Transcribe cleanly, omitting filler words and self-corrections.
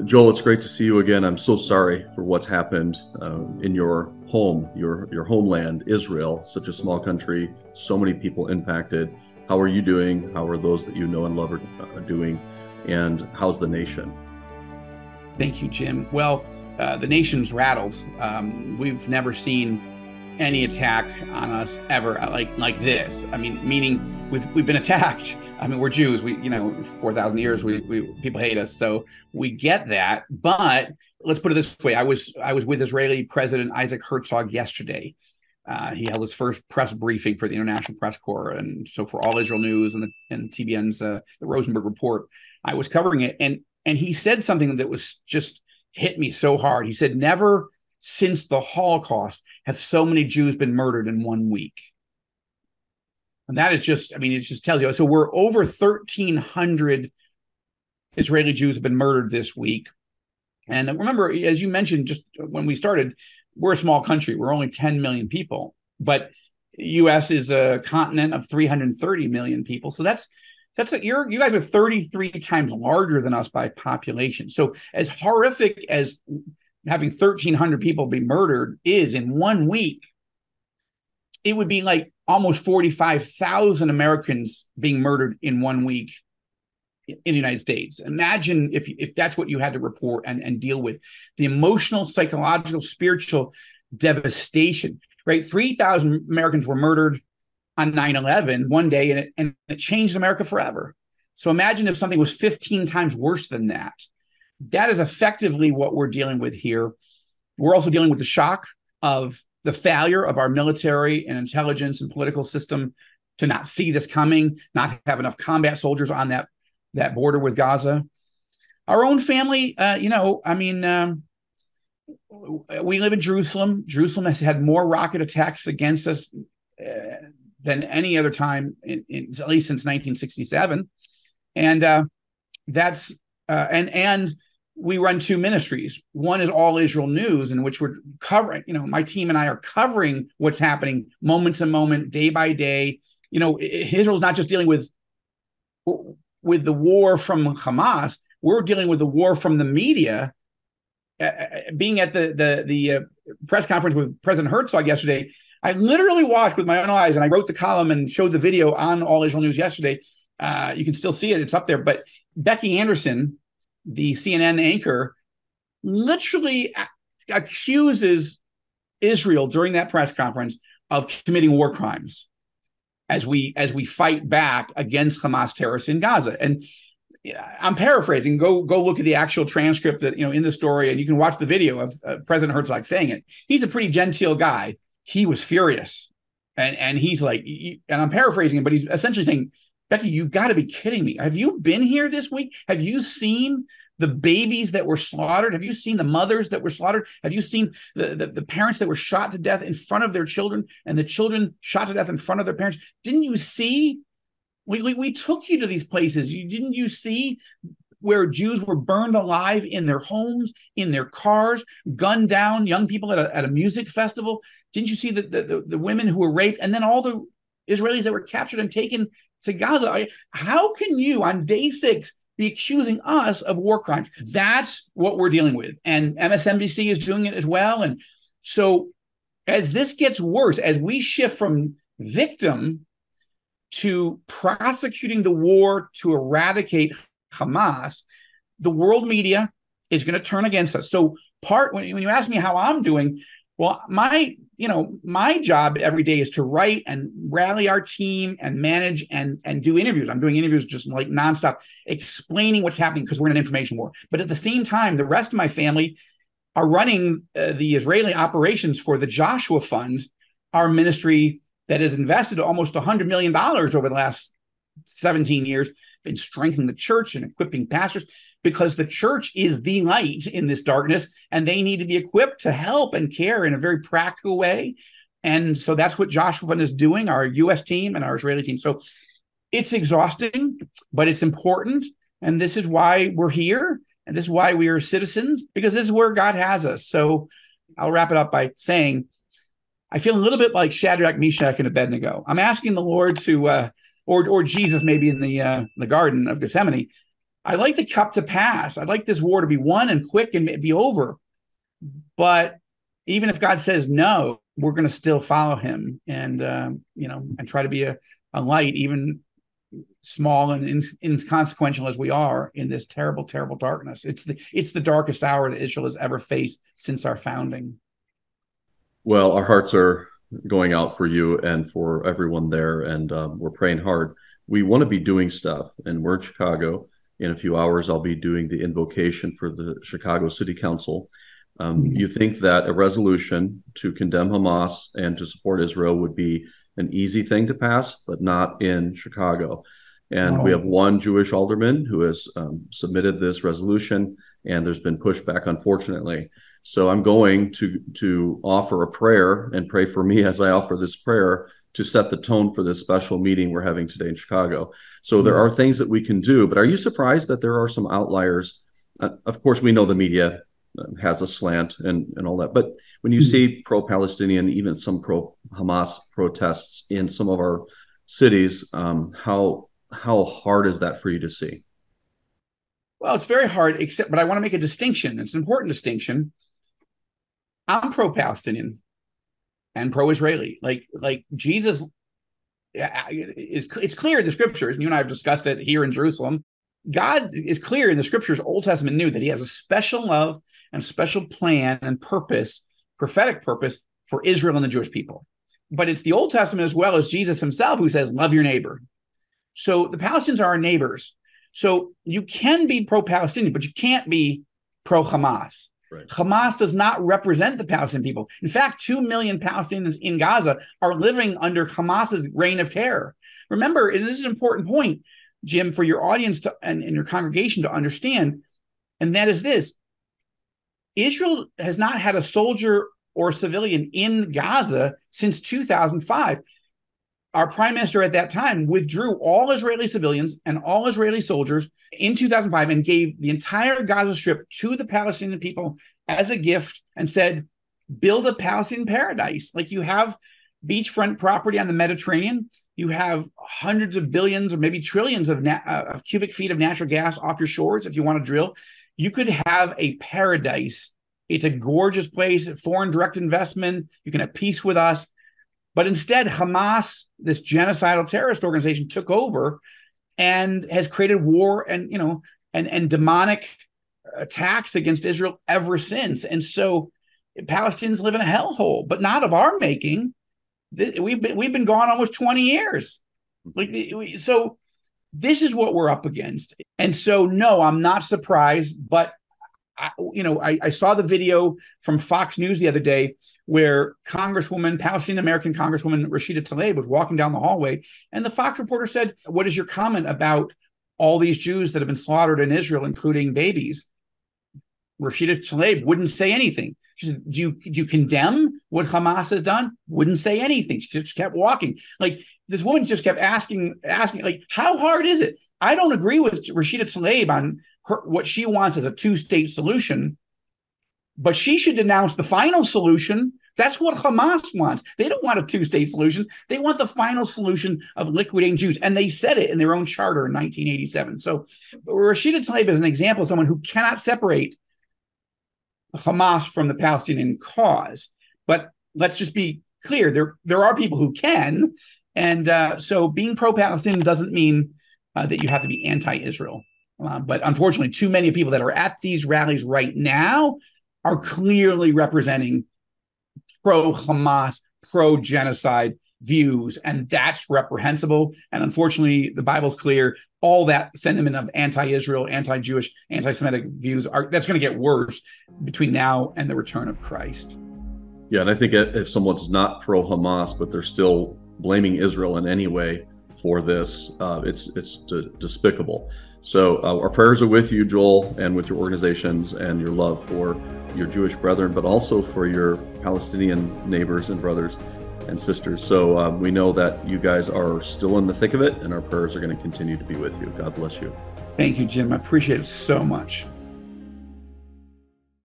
Joel, it's great to see you again. I'm so sorry for what's happened in your home, your homeland, Israel, such a small country, so many people impacted. How are you doing? How are those that you know and love are doing? And how's the nation? Thank you, Jim. Well, the nation's rattled. We've never seen any attack on us ever like this. I mean, meaning we've been attacked. I mean, we're Jews. 4,000 years. We people hate us, so we get that. But let's put it this way: I was with Israeli President Isaac Herzog yesterday. He held his first press briefing for the International Press Corps, and so for All Israel News and TBN's the Rosenberg report, I was covering it, and he said something that was just hit me so hard. He said, "Never since the Holocaust have so many Jews been murdered in 1 week." And that is just, I mean, it just tells you. So we're over 1,300 Israeli Jews have been murdered this week. And remember, as you mentioned, just when we started, we're a small country. We're only 10 million people, but U.S. is a continent of 330 million people. So you guys are 33 times larger than us by population. So as horrific as having 1,300 people be murdered is in 1 week, it would be like almost 45,000 Americans being murdered in 1 week in the United States. Imagine if that's what you had to report and deal with. The emotional, psychological, spiritual devastation, right? 3,000 Americans were murdered on 9/11 one day, and it changed America forever. So imagine if something was 15 times worse than that. That is effectively what we're dealing with here. We're also dealing with the shock of the failure of our military and intelligence and political system to not see this coming, not have enough combat soldiers on that border with Gaza. Our own family, we live in Jerusalem. Jerusalem has had more rocket attacks against us than any other time, at least since 1967. And we run two ministries. One is All Israel News, in which we're covering, my team and I are covering what's happening moment to moment, day by day. Israel's not just dealing with the war from Hamas. We're dealing with the war from the media. Being at the press conference with President Herzog yesterday, I literally watched with my own eyes, and I wrote the column and showed the video on All Israel News yesterday. You can still see it. It's up there. But Becky Anderson, the CNN anchor, literally accuses Israel during that press conference of committing war crimes as we fight back against Hamas terrorists in Gaza. And I'm paraphrasing. Go look at the actual transcript that in the story, and you can watch the video of President Herzog saying it. He's a pretty genteel guy. He was furious, and he's like, and I'm paraphrasing him, but he's essentially saying, Becky, you've got to be kidding me. Have you been here this week? Have you seen the babies that were slaughtered? Have you seen the mothers that were slaughtered? Have you seen the parents that were shot to death in front of their children, and the children shot to death in front of their parents? Didn't you see? We took you to these places. Didn't you see where Jews were burned alive in their homes, in their cars, gunned down, young people at a music festival? Didn't you see the women who were raped, and then all the Israelis that were captured and taken to Gaza? How can you, on day 6, be accusing us of war crimes? That's what we're dealing with. And MSNBC is doing it as well. And so as this gets worse, as we shift from victim to prosecuting the war to eradicate Hamas, the world media is going to turn against us. So when you ask me how I'm doing, well, my job every day is to write and rally our team and manage and do interviews. I'm doing interviews just like nonstop, explaining what's happening because we're in an information war. But at the same time, the rest of my family are running the Israeli operations for the Joshua Fund, our ministry that has invested almost $100 million over the last 17 years in strengthening the church and equipping pastors, because the church is the light in this darkness, and they need to be equipped to help and care in a very practical way. And so that's what Joshua Fund is doing, our U.S. team and our Israeli team. So it's exhausting, but it's important. And this is why we're here. And this is why we are citizens, because this is where God has us. So I'll wrap it up by saying, I feel a little bit like Shadrach, Meshach, and Abednego. I'm asking the Lord to, or Jesus maybe in the Garden of Gethsemane, I like the cup to pass. I'd like this war to be won and quick and be over. But even if God says no, we're going to still follow him and, and try to be a light, even small and inconsequential as we are in this terrible, terrible darkness. It's the darkest hour that Israel has ever faced since our founding. Well, our hearts are going out for you and for everyone there, and we're praying hard. We want to be doing stuff, and we're in Chicago. In a few hours, I'll be doing the invocation for the Chicago City Council. You think that a resolution to condemn Hamas and to support Israel would be an easy thing to pass, but not in Chicago. And we have one Jewish alderman who has submitted this resolution, and there's been pushback, unfortunately. So I'm going to offer a prayer and pray for me as I offer this prayer to set the tone for this special meeting we're having today in Chicago. So there are things that we can do, but are you surprised that there are some outliers? Of course, we know the media has a slant and all that, but when you see pro-Palestinian, even some pro-Hamas protests in some of our cities, how hard is that for you to see? Well, it's very hard, but I want to make a distinction. It's an important distinction. I'm pro-Palestinian and pro-Israeli. Like Jesus it's clear in the scriptures, and you and I have discussed it here in Jerusalem. God is clear in the scriptures, Old Testament, New, that he has a special love and special plan and purpose, prophetic purpose for Israel and the Jewish people. But it's the Old Testament as well as Jesus himself who says, love your neighbor. So the Palestinians are our neighbors. So you can be pro-Palestinian, but you can't be pro-Hamas. Right. Hamas does not represent the Palestinian people. In fact, 2 million Palestinians in Gaza are living under Hamas's reign of terror. Remember, and this is an important point, Jim, for your audience and your congregation to understand, and that is this. Israel has not had a soldier or civilian in Gaza since 2005. Our prime minister at that time withdrew all Israeli civilians and all Israeli soldiers in 2005 and gave the entire Gaza Strip to the Palestinian people as a gift and said, build a Palestinian paradise. Like you have beachfront property on the Mediterranean. You have hundreds of billions or maybe trillions of cubic feet of natural gas off your shores if you want to drill. You could have a paradise. It's a gorgeous place, foreign direct investment. You can have peace with us. But instead, Hamas, this genocidal terrorist organization, took over and has created war and demonic attacks against Israel ever since. And so Palestinians live in a hellhole, but not of our making. We've been gone almost 20 years. So this is what we're up against. And so, no, I'm not surprised. But I saw the video from Fox News the other day where Palestinian American Congresswoman Rashida Tlaib was walking down the hallway, and the Fox reporter said, "What is your comment about all these Jews that have been slaughtered in Israel, including babies?" Rashida Tlaib wouldn't say anything. She said, do you condemn what Hamas has done? Wouldn't say anything. She just kept walking. Like this woman just kept asking, like, how hard is it? I don't agree with Rashida Tlaib on what she wants as a two-state solution, but she should denounce the final solution. That's what Hamas wants. They don't want a two-state solution. They want the final solution of liquidating Jews. And they said it in their own charter in 1987. So Rashida Tlaib is an example of someone who cannot separate Hamas from the Palestinian cause. But let's just be clear. There are people who can. And so being pro-Palestinian doesn't mean that you have to be anti-Israel. But unfortunately, too many people that are at these rallies right now are clearly representing pro-Hamas, pro-genocide views, and that's reprehensible. And unfortunately, the Bible's clear. All that sentiment of anti-Israel, anti-Jewish, anti-Semitic views that's going to get worse between now and the return of Christ. Yeah, and I think if someone's not pro-Hamas, but they're still blaming Israel in any way for this, it's despicable. So our prayers are with you, Joel, and with your organizations and your love for your Jewish brethren, but also for your Palestinian neighbors and brothers and sisters. So we know that you guys are still in the thick of it, and our prayers are going to continue to be with you. God bless you. Thank you, Jim. I appreciate it so much.